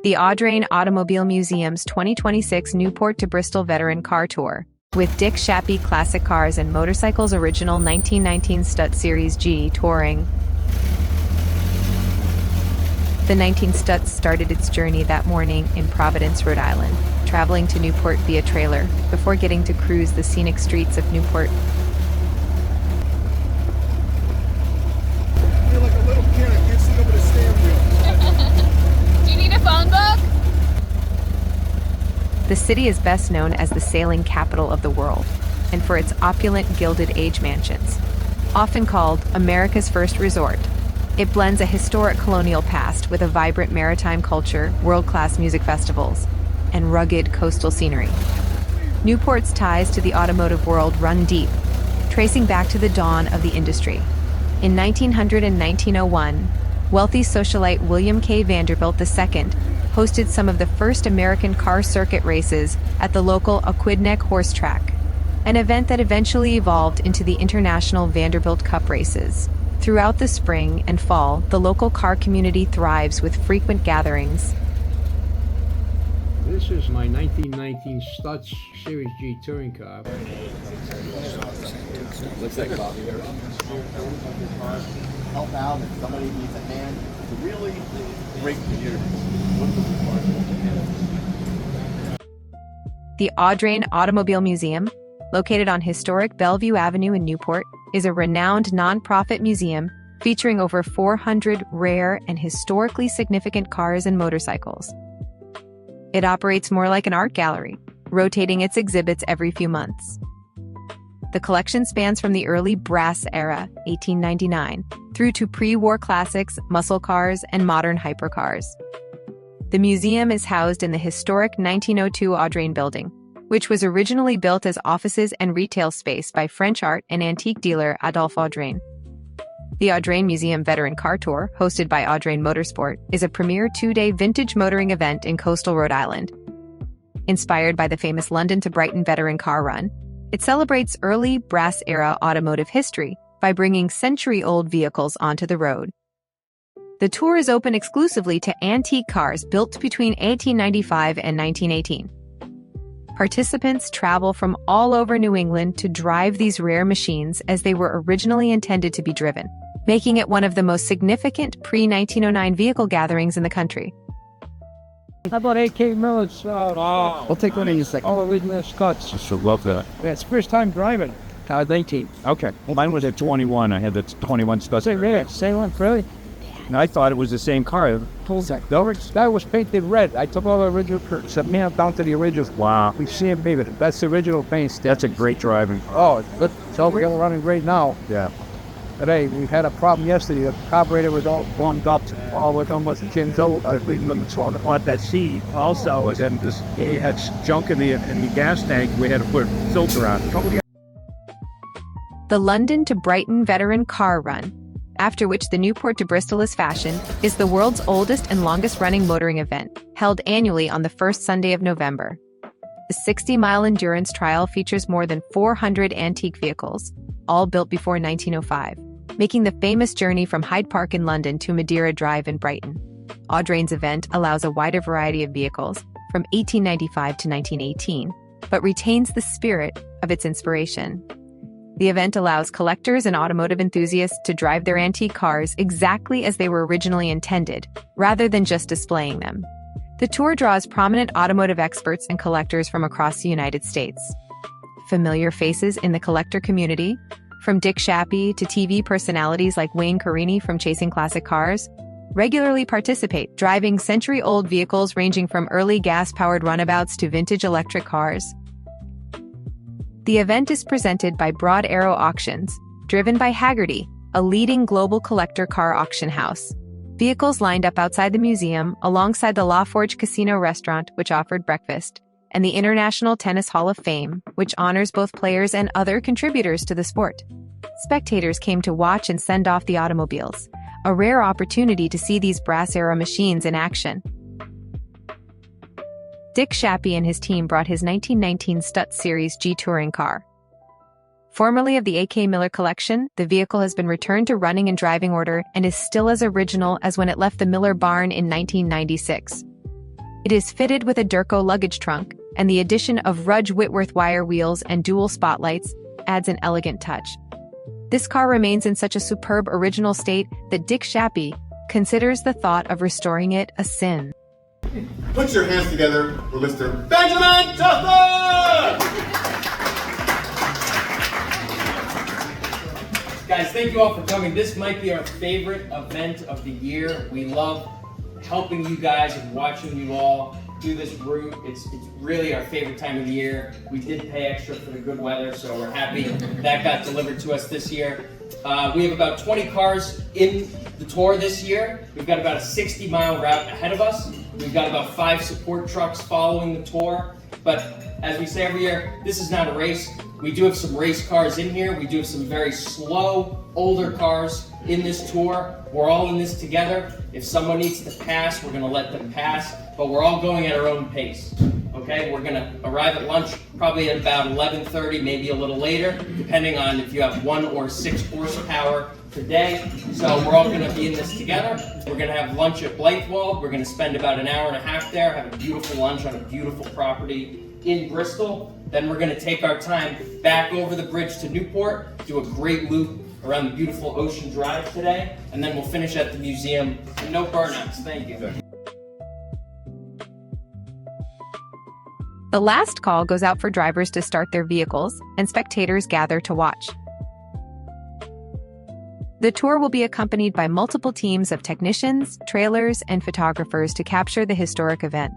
the Audrain Automobile Museum's 2026 Newport to Bristol Veteran Car Tour, with Dick Shappy Classic Cars and Motorcycles Original 1919 Stutz Series G touring. The 19 Stutz started its journey that morning in Providence, Rhode Island, traveling to Newport via trailer, before getting to cruise the scenic streets of Newport. You're like a little kid, I can't see over the steering wheel. Do you need a phone book? The city is best known as the sailing capital of the world, and for its opulent Gilded Age mansions. Often called America's first resort, it blends a historic colonial past with a vibrant maritime culture, world-class music festivals, and rugged coastal scenery. Newport's ties to the automotive world run deep, tracing back to the dawn of the industry. In 1900 and 1901, wealthy socialite William K. Vanderbilt II hosted some of the first American car circuit races at the local Aquidneck Horse Track, an event that eventually evolved into the International Vanderbilt Cup races. Throughout the spring and fall, the local car community thrives with frequent gatherings. This is my 1919 Stutz Series G touring car. Looks like Bobby here. Help out if somebody needs a hand to really break your. The Audrain Automobile Museum, located on historic Bellevue Avenue in Newport, is a renowned non-profit museum featuring over 400 rare and historically significant cars and motorcycles. It operates more like an art gallery, rotating its exhibits every few months. The collection spans from the early brass era, 1899, through to pre-war classics, muscle cars, and modern hypercars. The museum is housed in the historic 1902 Audrain Building, which was originally built as offices and retail space by French art and antique dealer Adolphe Audrain. The Audrain Museum Veteran Car Tour, hosted by Audrain Motorsport, is a premier two-day vintage motoring event in coastal Rhode Island. Inspired by the famous London to Brighton Veteran Car Run, it celebrates early brass-era automotive history by bringing century-old vehicles onto the road. The tour is open exclusively to antique cars built between 1895 and 1918. Participants travel from all over New England to drive these rare machines as they were originally intended to be driven, making it one of the most significant pre-1909 vehicle gatherings in the country. How about AK Miller's? We'll take one in a second. All original Stutz. I should love that. Yeah, it's first time driving. 18. Okay. Well, mine was at 21. I had the 21 Stutz. Say, really? Same one, really? And I thought it was the same car. That was painted red. I took all the original except me down to the original. Wow. We see it, baby. That's the original paint. That's a great driving. Oh, it's good. It's all running great now. Yeah. Today, we had a problem yesterday. The carburetor was all blown up. All with almost 10 toes. I think on that seat also. And this, it had junk in the gas tank. We had to put a filter on. The London to Brighton Veteran Car Run, after which the Newport to Bristol is fashioned, is the world's oldest and longest-running motoring event, held annually on the first Sunday of November. The 60-mile endurance trial features more than 400 antique vehicles, all built before 1905, making the famous journey from Hyde Park in London to Madeira Drive in Brighton. Audrain's event allows a wider variety of vehicles, from 1895 to 1918, but retains the spirit of its inspiration. The event allows collectors and automotive enthusiasts to drive their antique cars exactly as they were originally intended, rather than just displaying them. The tour draws prominent automotive experts and collectors from across the United States. Familiar faces in the collector community, from Dick Shappy to TV personalities like Wayne Carini from Chasing Classic Cars, regularly participate, driving century-old vehicles ranging from early gas-powered runabouts to vintage electric cars. The event is presented by Broad Arrow Auctions, driven by Haggerty, a leading global collector car auction house. Vehicles lined up outside the museum, alongside the La Forge Casino restaurant, which offered breakfast, and the International Tennis Hall of Fame, which honors both players and other contributors to the sport. Spectators came to watch and send off the automobiles, a rare opportunity to see these brass-era machines in action. Dick Shappy and his team brought his 1919 Stutz Series G touring car. Formerly of the A.K. Miller collection, the vehicle has been returned to running and driving order and is still as original as when it left the Miller barn in 1996. It is fitted with a Durco luggage trunk, and the addition of Rudge Whitworth wire wheels and dual spotlights adds an elegant touch. This car remains in such a superb original state that Dick Shappy considers the thought of restoring it a sin. Put your hands together for Mr. Benjamin Justin! Guys, thank you all for coming. This might be our favorite event of the year. We love helping you guys and watching you all do this route. It's really our favorite time of the year. We did pay extra for the good weather, so we're happy that got delivered to us this year. We have about 20 cars in the tour this year. We've got about a 60-mile route ahead of us. We've got about 5 support trucks following the tour. But as we say every year, this is not a race. We do have some race cars in here. We do have some very slow, older cars in this tour. We're all in this together. If someone needs to pass, we're gonna let them pass, but we're all going at our own pace, okay? We're gonna arrive at lunch probably at about 11:30, maybe a little later, depending on if you have 1 or 6 horsepower today. So we're all gonna be in this together. We're gonna have lunch at Blythewald. We're gonna spend about an hour and a half there, have a beautiful lunch on a beautiful property in Bristol. Then we're gonna take our time back over the bridge to Newport, do a great loop around the beautiful Ocean Drive today, and then we'll finish at the museum. And no burnouts, thank you. The last call goes out for drivers to start their vehicles, and spectators gather to watch. The tour will be accompanied by multiple teams of technicians, trailers, and photographers to capture the historic event.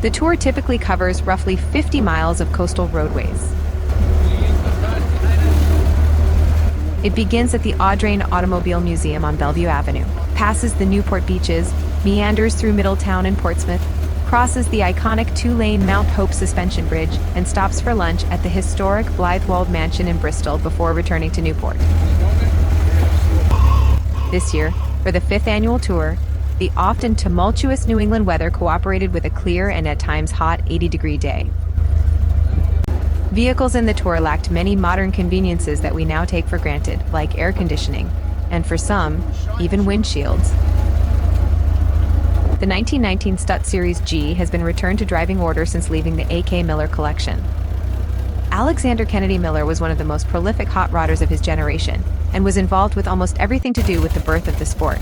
The tour typically covers roughly 50 miles of coastal roadways. It begins at the Audrain Automobile Museum on Bellevue Avenue, passes the Newport beaches, meanders through Middletown and Portsmouth, crosses the iconic 2-lane Mount Hope suspension bridge, and stops for lunch at the historic Blythewald Mansion in Bristol before returning to Newport. This year, for the 5th annual tour, the often tumultuous New England weather cooperated with a clear and at times hot 80-degree day. Vehicles in the tour lacked many modern conveniences that we now take for granted, like air conditioning, and for some, even windshields. The 1919 Stutz Series G has been returned to driving order since leaving the A.K. Miller collection. Alexander Kennedy Miller was one of the most prolific hot rodders of his generation, and was involved with almost everything to do with the birth of the sport.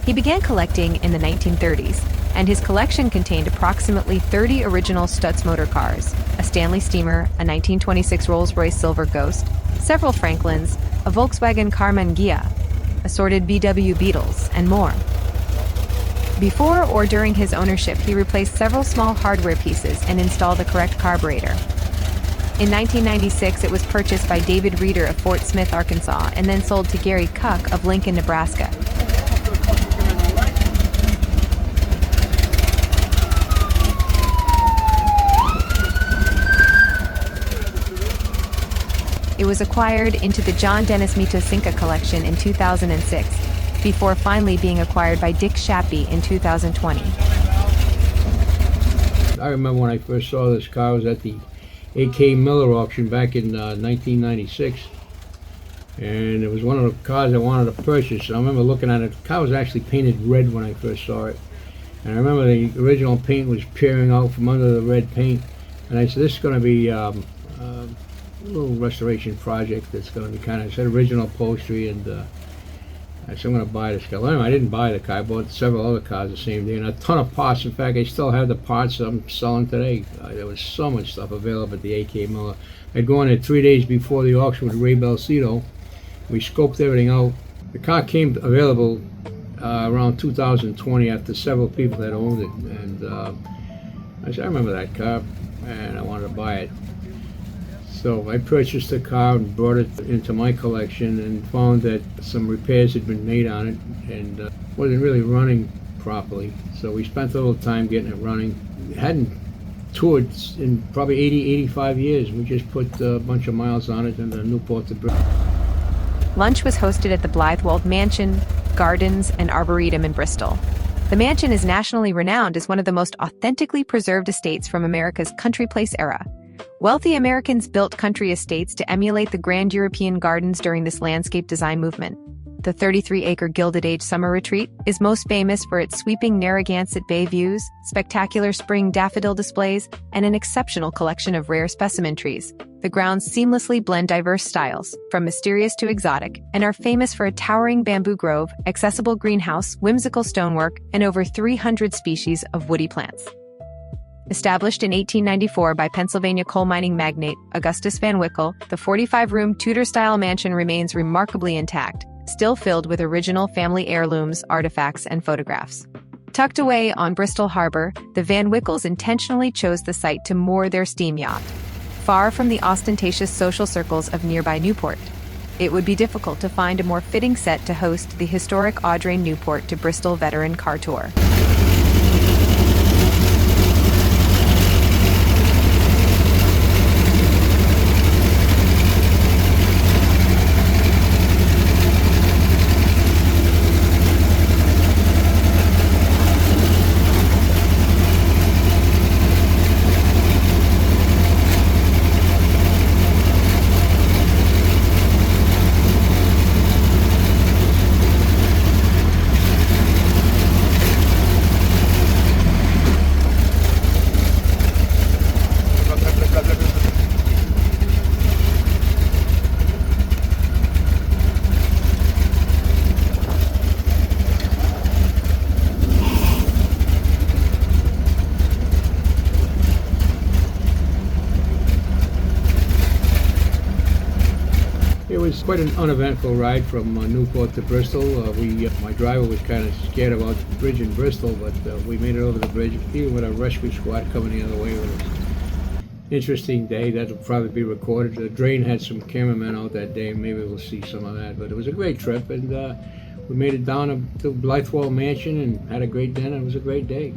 He began collecting in the 1930s, and his collection contained approximately 30 original Stutz motor cars, a Stanley Steamer, a 1926 Rolls-Royce Silver Ghost, several Franklins, a Volkswagen Karmann Ghia, assorted VW Beetles, and more. Before or during his ownership, he replaced several small hardware pieces and installed the correct carburetor. In 1996, it was purchased by David Reeder of Fort Smith, Arkansas, and then sold to Gary Cuck of Lincoln, Nebraska. It was acquired into the John Dennis Mito Cinca collection in 2006, before finally being acquired by Dick Shappy in 2020. I remember when I first saw this car, I was at the A.K. Miller auction back in 1996. And it was one of the cars I wanted to purchase. I remember looking at it. The car was actually painted red when I first saw it. And I remember the original paint was peering out from under the red paint. And I said, this is going to be little restoration project that's going to be kind of, it's original upholstery, and I said I'm going to buy this car. Well, anyway, I didn't buy the car. I bought several other cars the same day, and a ton of parts. In fact, I still have the parts that I'm selling today. There was so much stuff available at the A.K. Miller. I'd go in there 3 days before the auction with Ray Belcito. We scoped everything out. The car came available around 2020 after several people had owned it, and I said, I remember that car, and I wanted to buy it. So I purchased the car and brought it into my collection and found that some repairs had been made on it and wasn't really running properly. So we spent a little time getting it running. It hadn't toured in probably 85 years. We just put a bunch of miles on it in the Newport to Bristol. Lunch was hosted at the Blythewald Mansion, Gardens, and Arboretum in Bristol. The mansion is nationally renowned as one of the most authentically preserved estates from America's country place era. Wealthy Americans built country estates to emulate the grand European gardens during this landscape design movement. The 33-acre Gilded Age Summer Retreat is most famous for its sweeping Narragansett Bay views, spectacular spring daffodil displays, and an exceptional collection of rare specimen trees. The grounds seamlessly blend diverse styles, from mysterious to exotic, and are famous for a towering bamboo grove, accessible greenhouse, whimsical stonework, and over 300 species of woody plants. Established in 1894 by Pennsylvania coal mining magnate Augustus Van Wickle, the 45-room Tudor-style mansion remains remarkably intact, still filled with original family heirlooms, artifacts, and photographs. Tucked away on Bristol Harbor, the Van Wickles intentionally chose the site to moor their steam yacht, far from the ostentatious social circles of nearby Newport. It would be difficult to find a more fitting set to host the historic Audrain Newport to Bristol Veteran Car Tour. It was quite an uneventful ride from Newport to Bristol. My driver was kind of scared about the bridge in Bristol, but we made it over the bridge, even with a rescue squad coming the other way with us. Interesting day. That'll probably be recorded. The Drain had some cameramen out that day, and maybe we'll see some of that. But it was a great trip, and we made it down to Blythewald Mansion and had a great dinner. It was a great day.